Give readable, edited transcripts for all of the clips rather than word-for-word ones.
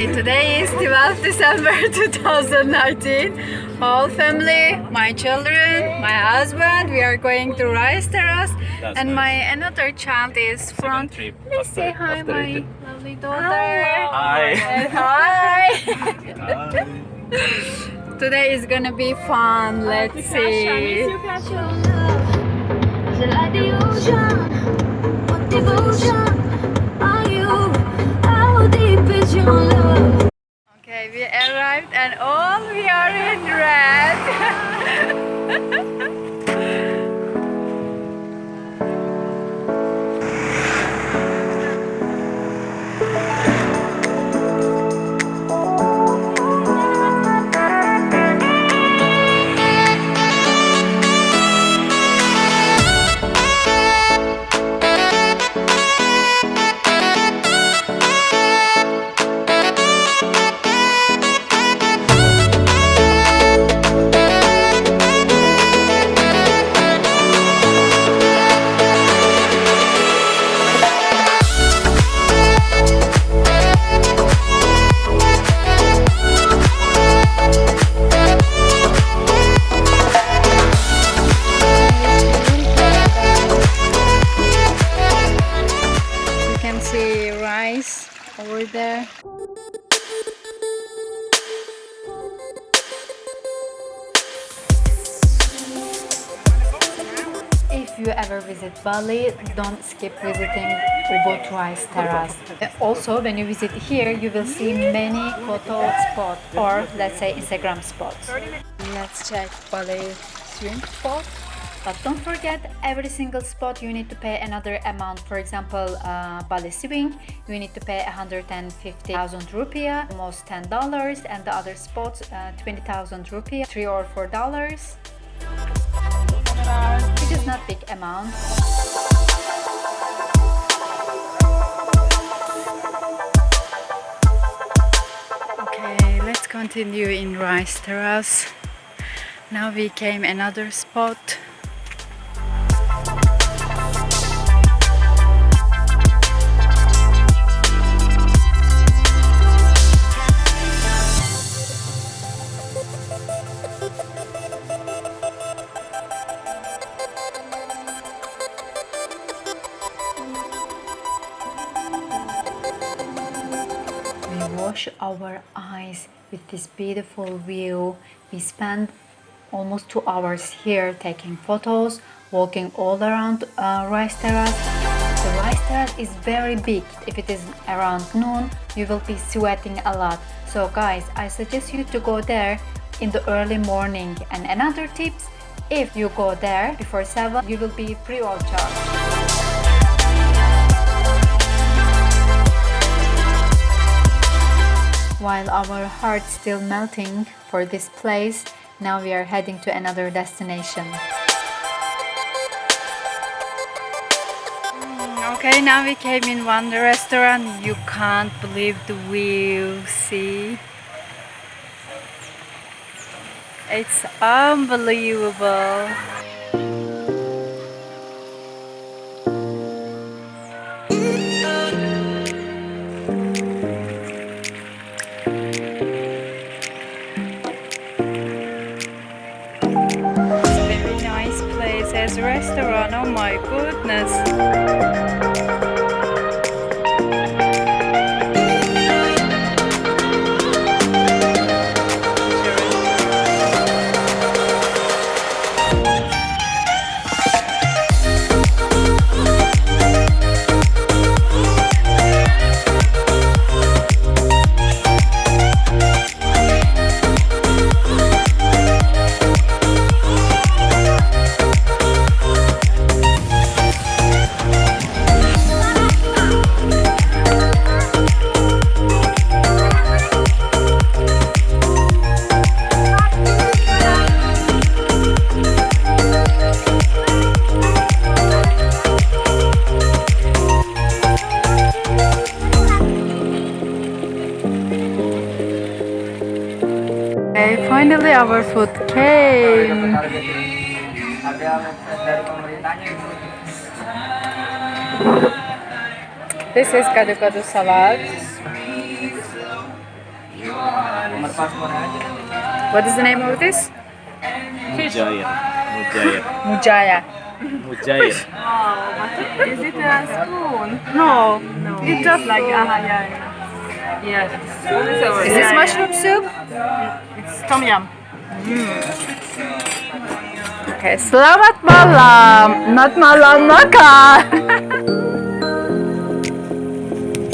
Okay, today is 12th December 2019. Whole family, my children, my husband, we are going to Rice Terrace. That's and nice. my another child is from. Trip Please say hi, after my it. lovely daughter. Hi. Hi. Hi. Today is gonna be fun. Let's see. Okay, we arrived and all we are in red. You can see rice over there. If you ever visit Bali, don't skip visiting Ubud Rice Terrace. Also, when you visit here, you will see many photo spots or let's say Instagram spots. Let's check Bali swim spot. But don't forget, every single spot you need to pay another amount. For example, Bali swing, you need to pay 150,000 rupiah, almost $10, and the other spots 20,000 rupiah, $3 or $4. Which is not big amount. Okay, let's continue in Rice Terrace. Now we came another spot. Wash our eyes with this beautiful view. We spent almost 2 hours here taking photos, walking all around Rice Terrace. The Rice Terrace is very big. If it is around noon, you will be sweating a lot. So guys, I suggest you to go there in the early morning. And another tips, if you go there before 7, you will be free of charge. While our heart's still melting for this place, now we are heading to another destination. Okay, now we came in one restaurant. You can't believe the view, see? It's unbelievable. As a restaurant, oh my goodness. Okay, finally our food came. This is gado-gado salad. What is the name of this? Mujair. Mujair. Mujaya. Mujair. Is it a spoon? No. No. It's just like yeah. Yes. Is this mushroom soup? It's tom yum. Okay, selamat malam, not malam makan.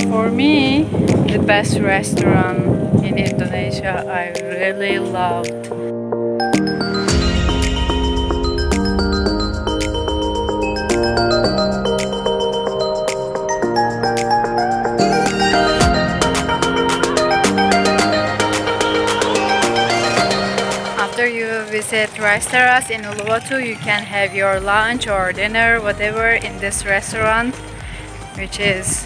For me, the best restaurant in Indonesia I really loved. After you visit rice terrace in Uluwatu, you can have your lunch or dinner, whatever, in this restaurant, which is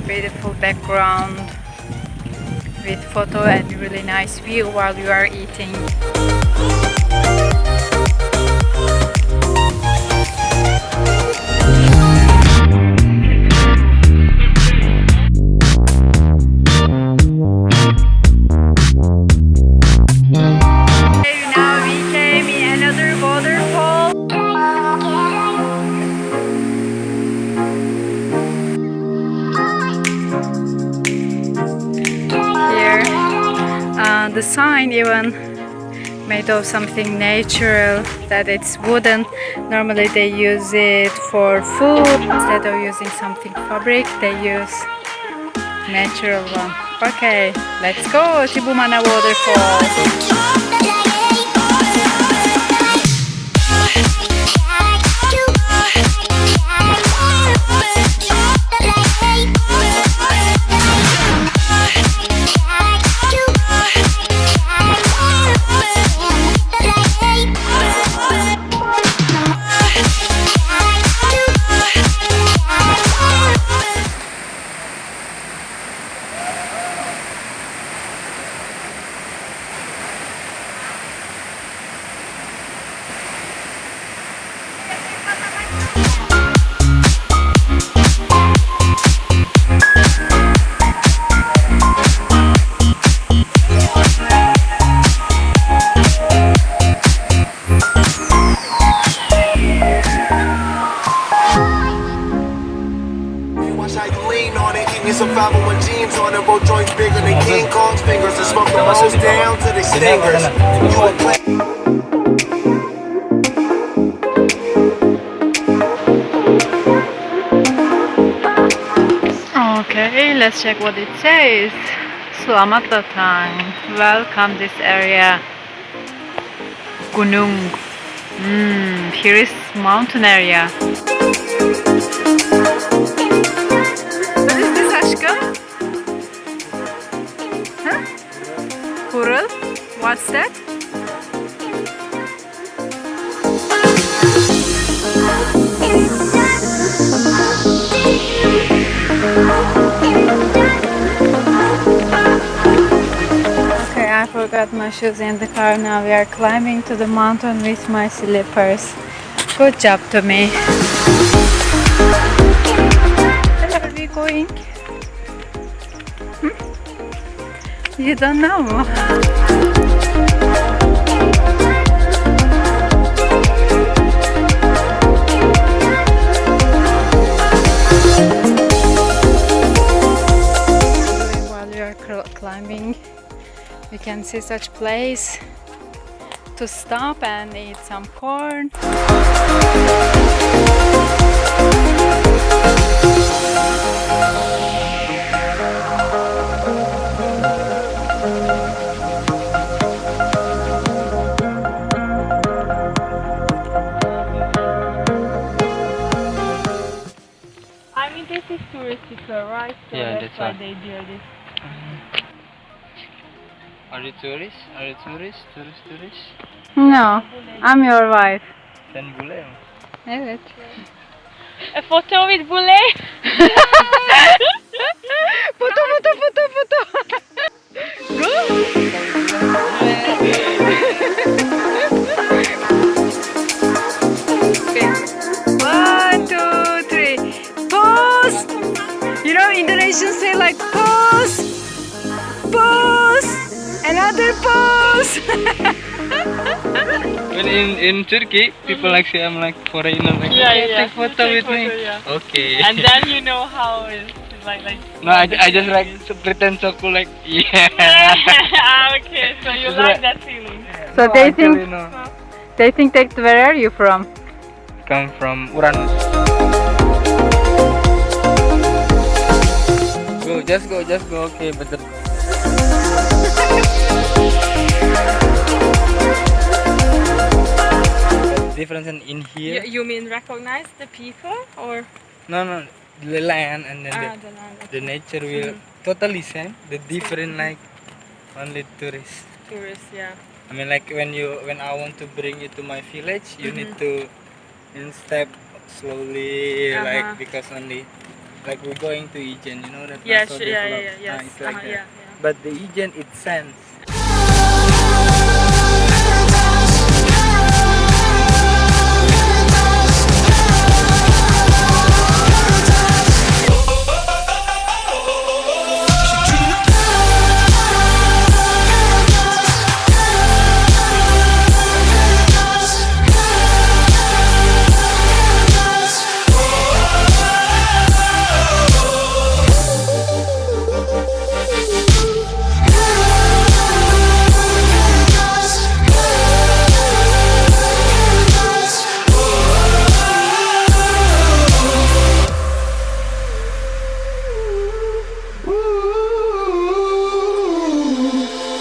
beautiful background with photo and really nice view while you are eating. Now we came in another waterfall. Here, the sign even made of something natural, that it's wooden. Normally they use it for food. Instead of using something fabric, they use natural one. Okay, let's go to Bumana Waterfall. Some 501 jeans on and roll joints bigger than King Kong's fingers and smoke the most down to the stingers. You a play. Okay, let's check what it says. Selamat datang. Welcome this area. Gunung. Here is mountain area. What is this, aşkım? Huh? Coral? What's that? Okay, I forgot my shoes in the car. Now we are climbing to the mountain with my slippers. Good job to me. Where are we going? You don't know. While you are climbing, you can see such place to stop and eat some corn. I mean, this is touristic, right? So Yeah, that's that's why right. they do this. Are you tourist? Are you tourist? Tourist? No, I'm your wife. Sen bule mi? Evet. A photo with Bule? Foto. Go. Okay. 1, 2, 3. Pause. You know, Indonesians say like pause. Pause. in Turkey, people like say I'm like foreigner. Like, Yeah, okay, yeah. take photo with me. Yeah. Okay. And then you know how it's like. No, I just like pretend so cool, like yeah. Okay, so you It's like right. that feeling. So No, they actually, think no. that where are you from? Come from Uranus. Just go. Okay, but the difference in here. You mean recognize the people or No, the land and then the land? the nature will totally same. The different like only tourists. Tourists, yeah. I mean like when I want to bring you to my village, you need to step slowly like because only like we're going to Ijen, you know that Yeah, so sure, yeah, developed. yes. It's like that. Yeah. But the Ijen it sends.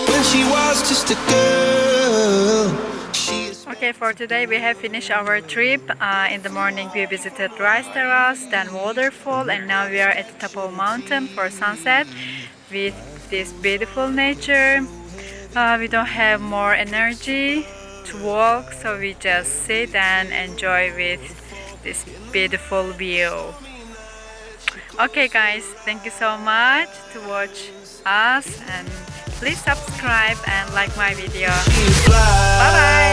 When she was just a girl, she is Okay, for today we have finished our trip. In the morning we visited Rice Terrace, then Waterfall, and now we are at the top of mountain for sunset with this beautiful nature. We don't have more energy to walk, so we just sit and enjoy with this beautiful view. Okay guys, thank you so much to watch us, and please subscribe and like my video. fly. Bye bye.